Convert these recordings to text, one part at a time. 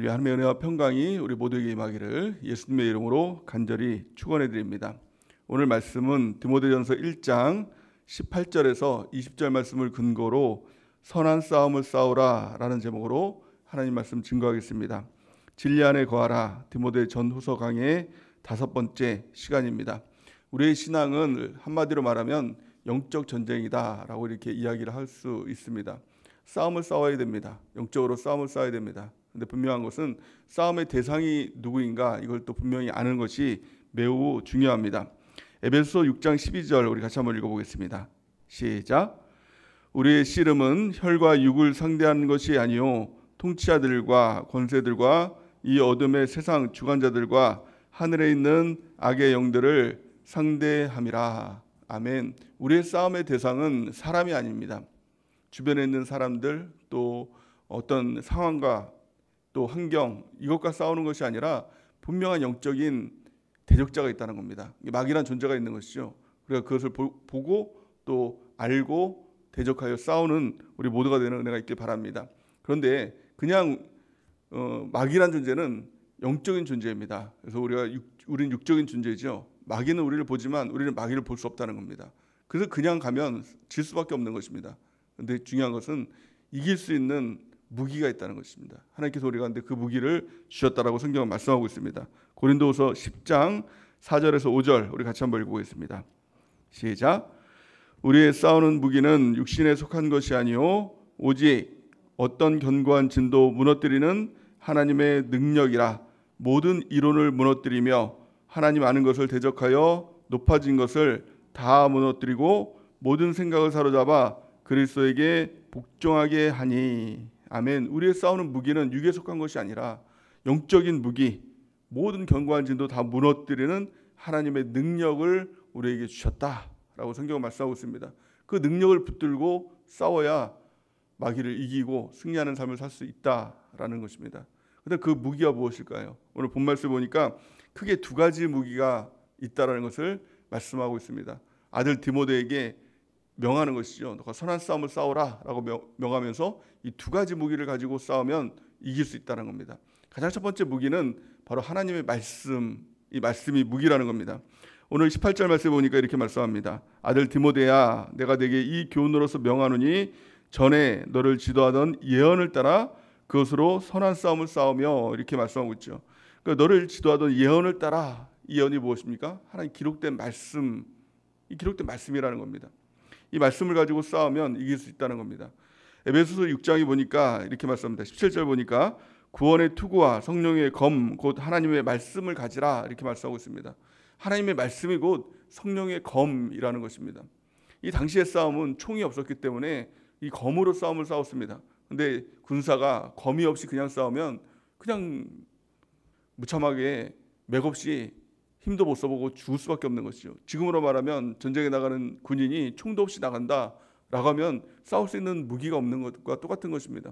우리 하나님의 은혜와 평강이 우리 모두에게 임하기를 예수님의 이름으로 간절히 축원해 드립니다. 오늘 말씀은 디모데전서 1장 18절에서 20절 말씀을 근거로 선한 싸움을 싸우라 라는 제목으로 하나님 말씀 증거하겠습니다. 진리 안에 거하라, 디모데 전후서 강의 5번째 시간입니다. 우리의 신앙은 한마디로 말하면 영적 전쟁이다 라고 이렇게 이야기를 할 수 있습니다. 싸움을 싸워야 됩니다. 영적으로 싸움을 싸워야 됩니다. 근데 분명한 것은 싸움의 대상이 누구인가 이걸 또 분명히 아는 것이 매우 중요합니다. 에베소서 6장 12절 우리 같이 한번 읽어보겠습니다. 시작. 우리의 씨름은 혈과 육을 상대하는 것이 아니요 통치자들과 권세들과 이 어둠의 세상 주관자들과 하늘에 있는 악의 영들을 상대함이라. 아멘. 우리의 싸움의 대상은 사람이 아닙니다. 주변에 있는 사람들 또 어떤 상황과 또 환경 이것과 싸우는 것이 아니라 분명한 영적인 대적자가 있다는 겁니다. 마귀란 존재가 있는 것이죠. 우리가 그것을 보고 또 알고 대적하여 싸우는 우리 모두가 되는 은혜가 있길 바랍니다. 그런데 그냥 마귀란 존재는 영적인 존재입니다. 그래서 우리는 육적인 존재죠. 마귀는 우리를 보지만 우리는 마귀를 볼 수 없다는 겁니다. 그래서 그냥 가면 질 수밖에 없는 것입니다. 그런데 중요한 것은 이길 수 있는 무기가 있다는 것입니다. 하나님께서 우리 가운데 그 무기를 주셨다라고 성경은 말씀하고 있습니다. 고린도후서 10장 4절에서 5절 우리 같이 한번 읽어보겠습니다. 시작. 우리의 싸우는 무기는 육신에 속한 것이 아니요 오직 어떤 견고한 진도 무너뜨리는 하나님의 능력이라. 모든 이론을 무너뜨리며 하나님 아는 것을 대적하여 높아진 것을 다 무너뜨리고 모든 생각을 사로잡아 그리스도에게 복종하게 하니. 아멘. 우리의 싸우는 무기는 육에 속한 것이 아니라 영적인 무기, 모든 견고한 진도 다 무너뜨리는 하나님의 능력을 우리에게 주셨다라고 성경은 말씀하고 있습니다. 그 능력을 붙들고 싸워야 마귀를 이기고 승리하는 삶을 살 수 있다라는 것입니다. 그런데 그 무기가 무엇일까요? 오늘 본 말씀 보니까 크게 2가지 무기가 있다라는 것을 말씀하고 있습니다. 아들 디모데에게 명하는 것이죠. 너가 선한 싸움을 싸우라라고 명하면서 이 2가지 무기를 가지고 싸우면 이길 수 있다는 겁니다. 가장 첫 번째 무기는 바로 하나님의 말씀, 이 말씀이 무기라는 겁니다. 오늘 18절 말씀에 보니까 이렇게 말씀합니다. 아들 디모데야, 내가 네게 이 교훈으로서 명하노니 전에 너를 지도하던 예언을 따라 그것으로 선한 싸움을 싸우며, 이렇게 말씀하고 있죠. 그러니까 너를 지도하던 예언을 따라, 이 예언이 무엇입니까? 하나님 기록된 말씀, 이 기록된 말씀이라는 겁니다. 이 말씀을 가지고 싸우면 이길 수 있다는 겁니다. 에베소서 6장에 보니까 이렇게 말씀합니다. 17절 보니까 구원의 투구와 성령의 검 곧 하나님의 말씀을 가지라, 이렇게 말씀하고 있습니다. 하나님의 말씀이 곧 성령의 검이라는 것입니다. 이 당시의 싸움은 총이 없었기 때문에 이 검으로 싸움을 싸웠습니다. 그런데 군사가 검이 없이 그냥 싸우면 그냥 무참하게 맥없이 힘도 못 써보고 죽을 수밖에 없는 것이죠. 지금으로 말하면 전쟁에 나가는 군인이 총도 없이 나간다라고 하면 싸울 수 있는 무기가 없는 것과 똑같은 것입니다.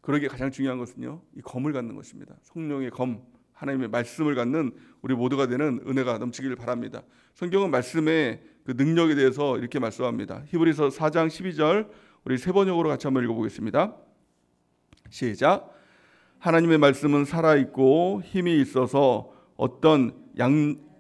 그러기에 가장 중요한 것은요, 이 검을 갖는 것입니다. 성령의 검, 하나님의 말씀을 갖는 우리 모두가 되는 은혜가 넘치기를 바랍니다. 성경은 말씀의 그 능력에 대해서 이렇게 말씀합니다. 히브리서 4장 12절 우리 3번역으로 같이 한번 읽어보겠습니다. 시작. 하나님의 말씀은 살아있고 힘이 있어서 어떤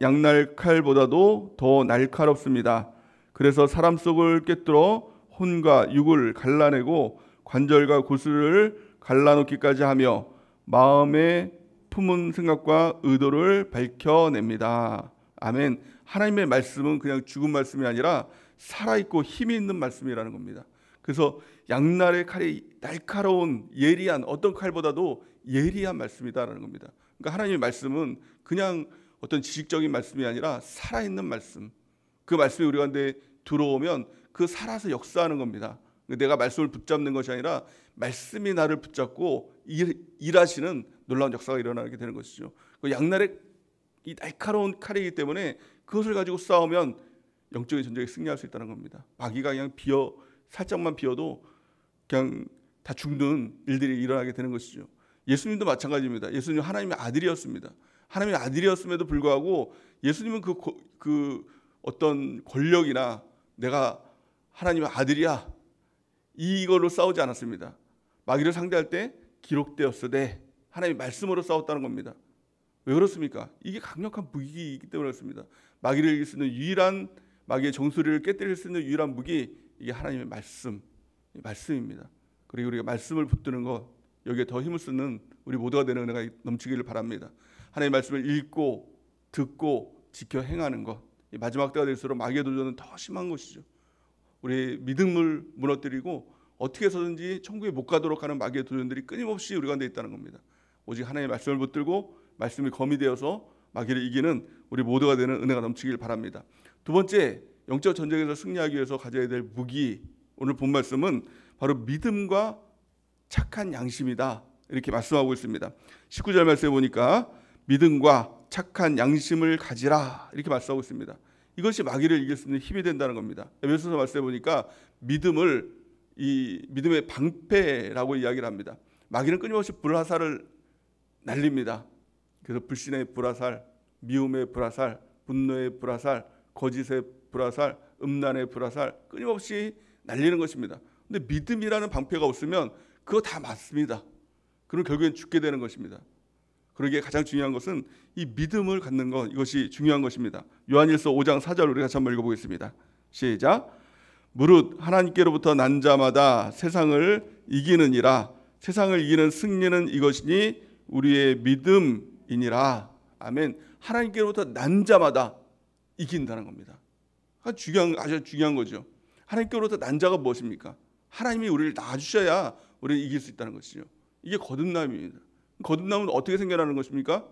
양날 칼보다도 더 날카롭습니다. 그래서 사람 속을 꿰뚫어 혼과 육을 갈라내고 관절과 구슬을 갈라놓기까지 하며 마음에 품은 생각과 의도를 밝혀냅니다. 아멘. 하나님의 말씀은 그냥 죽은 말씀이 아니라 살아있고 힘이 있는 말씀이라는 겁니다. 그래서 양날의 칼이 날카로운 예리한 어떤 칼보다도 예리한 말씀이다라는 겁니다. 그러니까 하나님의 말씀은 그냥 어떤 지식적인 말씀이 아니라 살아있는 말씀. 그 말씀이 우리 가운데 들어오면 그 살아서 역사하는 겁니다. 내가 말씀을 붙잡는 것이 아니라 말씀이 나를 붙잡고 일하시는 놀라운 역사가 일어나게 되는 것이죠. 그 양날의 이 날카로운 칼이기 때문에 그것을 가지고 싸우면 영적인 전쟁에 승리할 수 있다는 겁니다. 마귀가 그냥 살짝만 비어도 그냥 다 죽는 일들이 일어나게 되는 것이죠. 예수님도 마찬가지입니다. 예수님은 하나님의 아들이었습니다. 하나님의 아들이었음에도 불구하고 예수님은 그 어떤 권력이나 내가 하나님의 아들이야 이걸로 싸우지 않았습니다. 마귀를 상대할 때 기록되었으되 하나님의 말씀으로 싸웠다는 겁니다. 왜 그렇습니까? 이게 강력한 무기이기 때문에 그렇습니다. 마귀를 이길 수 있는 유일한, 마귀의 정수리를 깨뜨릴 수 있는 유일한 무기, 이게 하나님의 말씀입니다. 그리고 우리가 말씀을 붙드는 것, 여기에 더 힘을 쓰는 우리 모두가 되는 은혜가 넘치기를 바랍니다. 하나님의 말씀을 읽고 듣고 지켜 행하는 것, 이 마지막 때가 될수록 마귀의 도전은 더 심한 것이죠. 우리의 믿음을 무너뜨리고 어떻게 해서든지 천국에 못 가도록 하는 마귀의 도전들이 끊임없이 우리 가운데 있다는 겁니다. 오직 하나님의 말씀을 붙들고 말씀이 검이 되어서 마귀를 이기는 우리 모두가 되는 은혜가 넘치길 바랍니다. 두 번째, 영적 전쟁에서 승리하기 위해서 가져야 될 무기, 오늘 본 말씀은 바로 믿음과 착한 양심이다, 이렇게 말씀하고 있습니다. 19절 말씀에 보니까 믿음과 착한 양심을 가지라, 이렇게 말씀하고 있습니다. 이것이 마귀를 이길 수 있는 힘이 된다는 겁니다. 에베소서 말씀에 보니까 믿음을 이 믿음의 방패라고 이야기를 합니다. 마귀는 끊임없이 불화살을 날립니다. 그래서 불신의 불화살, 미움의 불화살, 분노의 불화살, 거짓의 불화살, 음란의 불화살 끊임없이 날리는 것입니다. 근데 믿음이라는 방패가 없으면 그거 다 맞습니다. 그럼 결국엔 죽게 되는 것입니다. 그러기에 가장 중요한 것은 이 믿음을 갖는 것, 이것이 중요한 것입니다. 요한일서 5장 4절 우리 같이 한번 읽어보겠습니다. 시작. 무릇 하나님께로부터 난 자마다 세상을 이기느니라. 세상을 이기는 승리는 이것이니 우리의 믿음이니라. 아멘. 하나님께로부터 난 자마다 이긴다는 겁니다. 아주 중요한 거죠. 하나님께로부터 난 자가 무엇입니까? 하나님이 우리를 낳아주셔야 우리는 이길 수 있다는 것이죠. 이게 거듭남입니다. 거듭남은 어떻게 생겨나는 것입니까?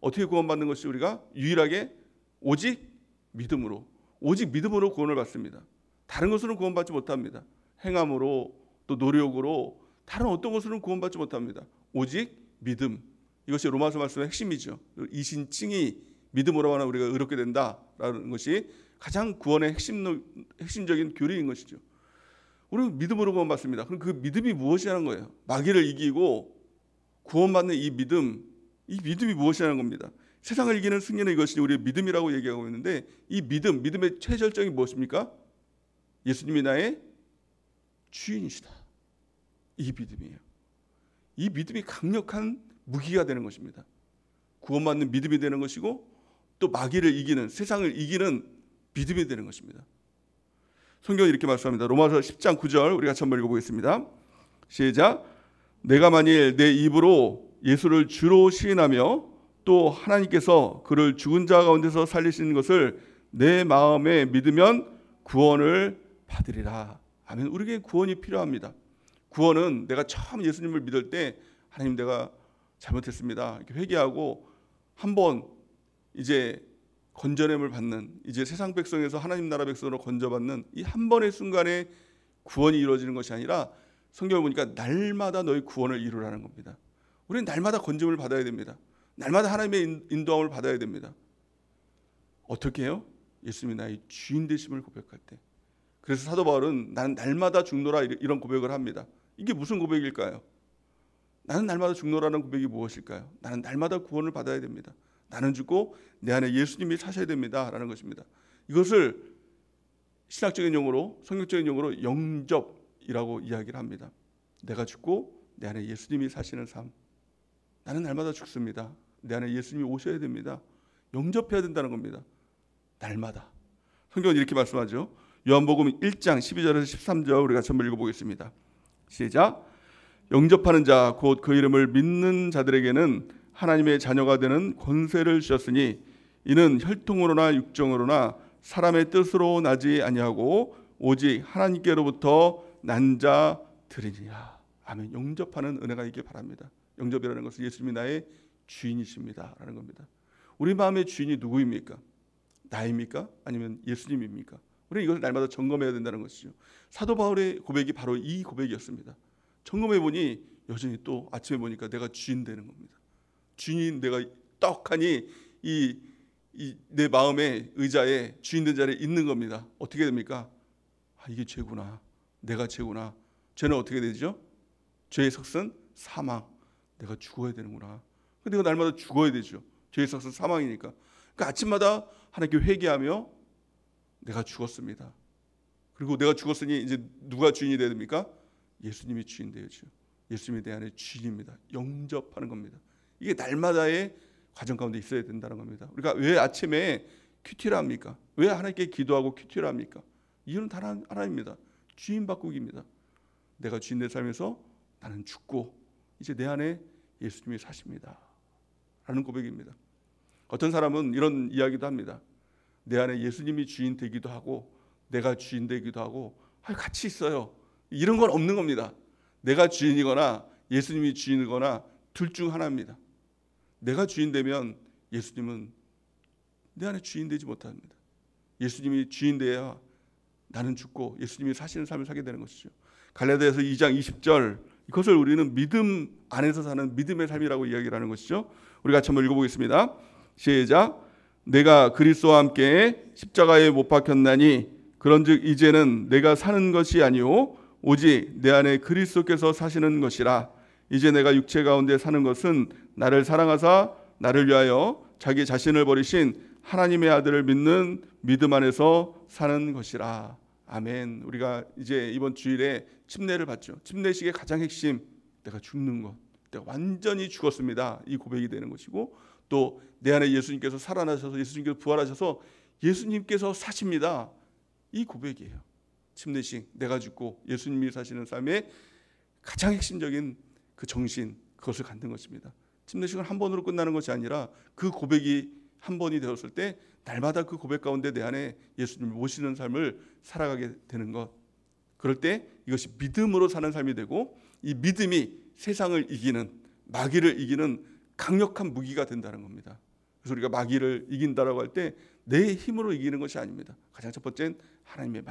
어떻게 구원받는 것이 우리가 유일하게 오직 믿음으로 구원을 받습니다. 다른 것으로는 구원받지 못합니다. 행함으로 또 노력으로 다른 어떤 것으로는 구원받지 못합니다. 오직 믿음. 이것이 로마서 말씀의 핵심이죠. 이신칭이 믿음으로만 우리가 의롭게 된다라는 것이 가장 구원의 핵심적인 교리인 것이죠. 우리는 믿음으로 구원받습니다. 그럼 그 믿음이 무엇이라는 거예요? 마귀를 이기고 구원받는 이 믿음이 무엇이라는 겁니다. 세상을 이기는 승리는 이것이 우리의 믿음이라고 얘기하고 있는데, 이 믿음의 최절정이 무엇입니까? 예수님이 나의 주인이시다. 이 믿음이에요. 이 믿음이 강력한 무기가 되는 것입니다. 구원받는 믿음이 되는 것이고 또 마귀를 이기는, 세상을 이기는 믿음이 되는 것입니다. 성경이 이렇게 말씀합니다. 로마서 10장 9절 우리 같이 한번 읽어보겠습니다. 시작. 내가 만일 내 입으로 예수를 주로 시인하며 또 하나님께서 그를 죽은 자 가운데서 살리신 것을 내 마음에 믿으면 구원을 받으리라. 아멘. 우리에게 구원이 필요합니다. 구원은 내가 처음 예수님을 믿을 때 하나님 내가 잘못했습니다, 이렇게 회개하고 한번 이제 건져냄을 받는, 이제 세상 백성에서 하나님 나라 백성으로 건져받는 이 한 번의 순간에 구원이 이루어지는 것이 아니라 성경을 보니까 날마다 너희 구원을 이루라는 겁니다. 우리는 날마다 건짐을 받아야 됩니다. 날마다 하나님의 인도함을 받아야 됩니다. 어떻게 해요? 예수님이 나의 주인 되심을 고백할 때. 그래서 사도 바울은 나는 날마다 죽노라 이런 고백을 합니다. 이게 무슨 고백일까요? 나는 날마다 죽노라는 고백이 무엇일까요? 나는 날마다 구원을 받아야 됩니다. 나는 죽고 내 안에 예수님이 사셔야 됩니다 라는 것입니다. 이것을 신학적인 용어로, 성경적인 용어로 영접이라고 이야기를 합니다. 내가 죽고 내 안에 예수님이 사시는 삶. 나는 날마다 죽습니다. 내 안에 예수님이 오셔야 됩니다. 영접해야 된다는 겁니다. 날마다. 성경은 이렇게 말씀하죠. 요한복음 1장 12절에서 13절 우리가 한번 읽어보겠습니다. 시작. 영접하는 자 곧 그 이름을 믿는 자들에게는 하나님의 자녀가 되는 권세를 주셨으니 이는 혈통으로나 육정으로나 사람의 뜻으로 나지 아니하고 오직 하나님께로부터 난 자들이니라. 아멘. 영접하는 은혜가 있길 바랍니다. 영접이라는 것은 예수님이 나의 주인이십니다 라는 겁니다. 우리 마음의 주인이 누구입니까? 나입니까? 아니면 예수님입니까? 우리는 이것을 날마다 점검해야 된다는 것이죠. 사도 바울의 고백이 바로 이 고백이었습니다. 점검해 보니 여전히 또 아침에 보니까 내가 주인 되는 겁니다. 주인, 내가 떡하니 내 마음의 의자에 주인 된 자리에 있는 겁니다. 어떻게 됩니까? 이게 죄구나. 내가 죄구나. 죄는 어떻게 되죠? 죄의 삭은 사망. 내가 죽어야 되는구나. 내가 날마다 죽어야 되죠. 죄의 삭은 사망이니까. 그러니까 아침마다 하나님께 회개하며 내가 죽었습니다. 그리고 내가 죽었으니 이제 누가 주인이 돼야 됩니까? 예수님이 주인 되야죠. 예수님이 내 안에 주인입니다. 영접하는 겁니다. 이게 날마다의 과정 가운데 있어야 된다는 겁니다. 우리가 왜 아침에 큐티를 합니까? 왜 하나님께 기도하고 큐티를 합니까? 이유는 단 하나입니다. 주인 바꾸기입니다. 내가 주인 된 삶에서 나는 죽고 이제 내 안에 예수님이 사십니다 라는 고백입니다. 어떤 사람은 이런 이야기도 합니다. 내 안에 예수님이 주인 되기도 하고 내가 주인 되기도 하고 같이 있어요. 이런 건 없는 겁니다. 내가 주인이거나 예수님이 주인이거나 둘 중 하나입니다. 내가 주인 되면 예수님은 내 안에 주인 되지 못합니다. 예수님이 주인 돼야 나는 죽고 예수님이 사시는 삶을 살게 되는 것이죠. 갈라디아서 2장 20절, 이것을 우리는 믿음 안에서 사는 믿음의 삶이라고 이야기를 하는 것이죠. 우리 같이 한번 읽어보겠습니다. 시작. 내가 그리스도와 함께 십자가에 못 박혔나니 그런즉 이제는 내가 사는 것이 아니요 오직 내 안에 그리스도께서 사시는 것이라. 이제 내가 육체 가운데 사는 것은 나를 사랑하사 나를 위하여 자기 자신을 버리신 하나님의 아들을 믿는 믿음 안에서 사는 것이라. 아멘. 우리가 이제 이번 주일에 침례를 받죠. 침례식의 가장 핵심, 내가 죽는 것, 내가 완전히 죽었습니다, 이 고백이 되는 것이고, 또 내 안에 예수님께서 살아나셔서 예수님께서 부활하셔서 예수님께서 사십니다, 이 고백이에요. 침례식, 내가 죽고 예수님이 사시는 삶의 가장 핵심적인 그 정신, 그것을 갖는 것입니다. 침례식은 한 번으로 끝나는 것이 아니라 그 고백이 한 번이 되었을 때 날마다 그 고백 가운데 내 안에 예수님을 모시는 삶을 살아가게 되는 것, 그럴 때 이것이 믿음으로 사는 삶이 되고, 이 믿음이 세상을 이기는, 마귀를 이기는 강력한 무기가 된다는 겁니다. 그래서 우리가 마귀를 이긴다라고 할 때 내 힘으로 이기는 것이 아닙니다. 가장 첫 번째는 하나님의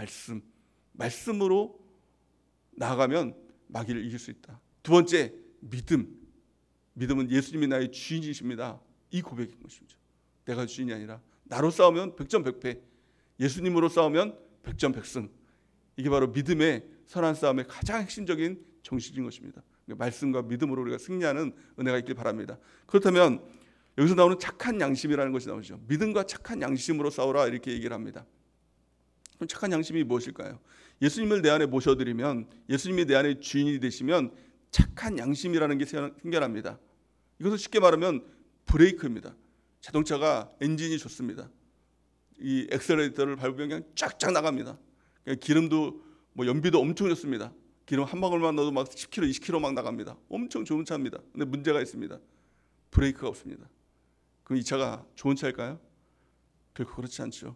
말씀으로 나아가면 마귀를 이길 수 있다. 두 번째, 믿음은 예수님이 나의 주인이십니다, 이 고백인 것이죠. 내가 주인이 아니라 나로 싸우면 백전백패, 예수님으로 싸우면 백전백승. 이게 바로 믿음의 선한 싸움의 가장 핵심적인 정신인 것입니다. 말씀과 믿음으로 우리가 승리하는 은혜가 있길 바랍니다. 그렇다면 여기서 나오는 착한 양심이라는 것이 나오죠. 믿음과 착한 양심으로 싸우라, 이렇게 얘기를 합니다. 그럼 착한 양심이 무엇일까요? 예수님을 내 안에 모셔드리면, 예수님이 내 안에 주인이 되시면 착한 양심이라는 게 생겨납니다. 이것을 쉽게 말하면 브레이크입니다. 자동차가 엔진이 좋습니다. 이 엑셀레이터를 밟으면 그냥 쫙쫙 나갑니다. 기름도 연비도 엄청 좋습니다. 기름 한 방울만 넣어도 막 10km, 20km 막 나갑니다. 엄청 좋은 차입니다. 근데 문제가 있습니다. 브레이크가 없습니다. 그럼 이 차가 좋은 차일까요? 결코 그렇지 않죠.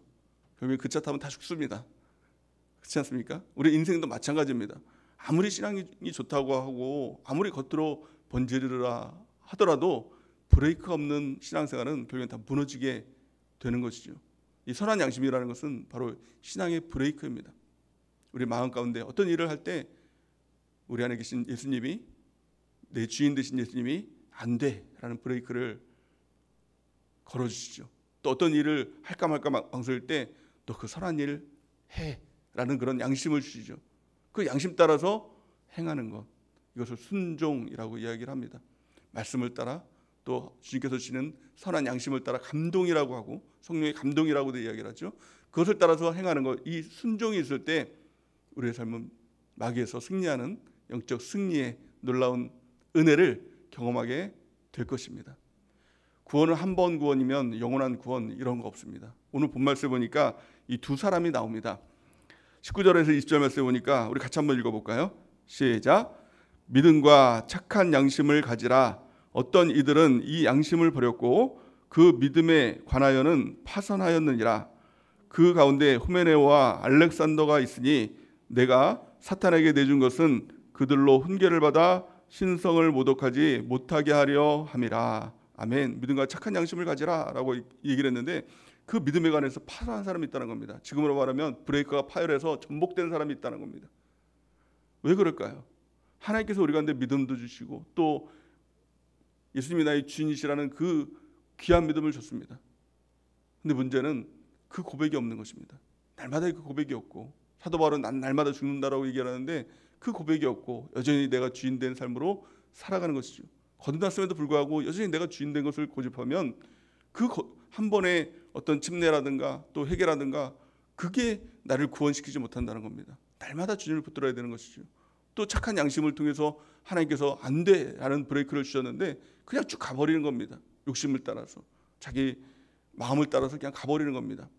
결국에 그 차 타면 다 죽습니다. 그렇지 않습니까? 우리 인생도 마찬가지입니다. 아무리 신앙이 좋다고 하고 아무리 겉으로 번지르르라 하더라도 브레이크가 없는 신앙생활은 결국엔 다 무너지게 되는 것이죠. 이 선한 양심이라는 것은 바로 신앙의 브레이크입니다. 우리 마음 가운데 어떤 일을 할 때 우리 안에 계신 예수님이, 내 주인 되신 예수님이 안 돼라는 브레이크를 걸어주시죠. 또 어떤 일을 할까 말까 망설일 때 너 그 선한 일 해라는 그런 양심을 주시죠. 그 양심 따라서 행하는 것, 이것을 순종이라고 이야기를 합니다. 말씀을 따라, 또 주님께서 주시는 선한 양심을 따라 감동이라고 하고, 성령의 감동이라고도 이야기를 하죠. 그것을 따라서 행하는 것, 이 순종이 있을 때 우리의 삶은 마귀에서 승리하는 영적 승리의 놀라운 은혜를 경험하게 될 것입니다. 구원은 한 번 구원이면 영원한 구원, 이런 거 없습니다. 오늘 본 말씀 보니까 이 두 사람이 나옵니다. 19절에서 20절 말씀 보니까 우리 같이 한번 읽어볼까요? 시작. 믿음과 착한 양심을 가지라. 어떤 이들은 이 양심을 버렸고 그 믿음에 관하여는 파선하였느니라. 그 가운데 후메네오와 알렉산더가 있으니 내가 사탄에게 내준 것은 그들로 훈계를 받아 신성을 모독하지 못하게 하려 함이라. 아멘. 믿음과 착한 양심을 가지라 라고 얘기를 했는데, 그 믿음에 관해서 파선한 사람이 있다는 겁니다. 지금으로 말하면 브레이크가 파열해서 전복된 사람이 있다는 겁니다. 왜 그럴까요? 하나님께서 우리 가운데 믿음도 주시고 또 예수님이 나의 주인이시라는 그 귀한 믿음을 줬습니다. 근데 문제는 그 고백이 없는 것입니다. 날마다 그 고백이 없고, 사도 바울은 난 날마다 죽는다라고 얘기하는데 그 고백이 없고 여전히 내가 주인 된 삶으로 살아가는 것이죠. 거듭났음에도 불구하고 여전히 내가 주인 된 것을 고집하면 그 한 번의 어떤 침례라든가 또 회개라든가 그게 나를 구원시키지 못한다는 겁니다. 날마다 주님을 붙들어야 되는 것이죠. 또 착한 양심을 통해서 하나님께서 안 돼 하는 브레이크를 주셨는데 그냥 쭉 가버리는 겁니다. 욕심을 따라서 자기 마음을 따라서 그냥 가버리는 겁니다.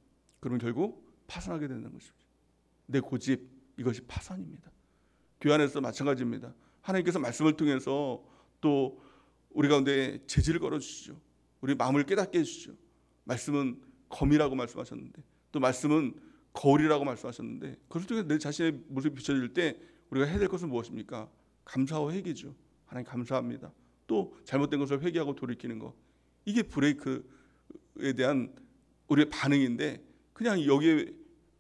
그러면 결국 파산하게 되는 것입니다. 내 고집, 이것이 파산입니다. 교회 안에서 마찬가지입니다. 하나님께서 말씀을 통해서 또 우리 가운데 제지를 걸어주시죠. 우리 마음을 깨닫게 해주시죠. 말씀은 검이라고 말씀하셨는데, 또 말씀은 거울이라고 말씀하셨는데, 그것을 통해 내 자신의 모습이 비춰질 때 우리가 해야 될 것은 무엇입니까? 감사와 회개죠. 하나님 감사합니다. 또 잘못된 것을 회개하고 돌이키는 것, 이게 브레이크에 대한 우리의 반응인데, 그냥 여기에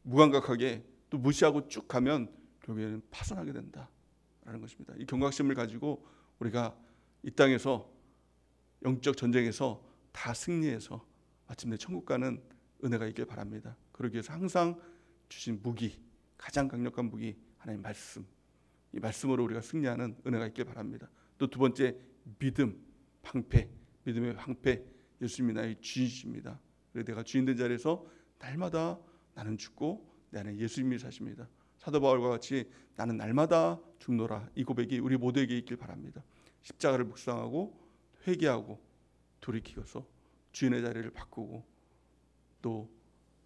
무감각하게 또 무시하고 쭉 가면 결국에는 파산하게 된다라는 것입니다. 이 경각심을 가지고 우리가 이 땅에서 영적 전쟁에서 다 승리해서 마침내 천국 가는 은혜가 있길 바랍니다. 그러기 위해서 항상 주신 무기, 가장 강력한 무기, 하나님 말씀, 이 말씀으로 우리가 승리하는 은혜가 있길 바랍니다. 또 두 번째, 믿음, 방패, 믿음의 방패, 예수님이 나의 주인이십니다. 그래서 내가 주인된 자리에서 날마다 나는 죽고 내 안에 예수님이 사십니다. 사도 바울과 같이 나는 날마다 죽노라, 이 고백이 우리 모두에게 있길 바랍니다. 십자가를 묵상하고 회개하고 돌이키어서 주인의 자리를 바꾸고 또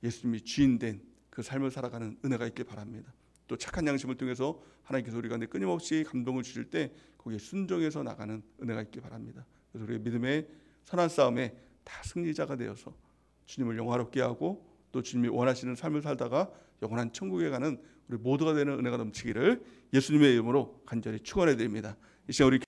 예수님이 주인된 그 삶을 살아가는 은혜가 있길 바랍니다. 또 착한 양심을 통해서 하나님께서 우리가 끊임없이 감동을 주실 때 거기에 순종해서 나가는 은혜가 있길 바랍니다. 그래서 우리의 믿음의 선한 싸움에 다 승리자가 되어서 주님을 영화롭게 하고 또 주님이 원하시는 삶을 살다가 영원한 천국에 가는 우리 모두가 되는 은혜가 넘치기를 예수님의 이름으로 간절히 축원해 드립니다. 이 시간 우리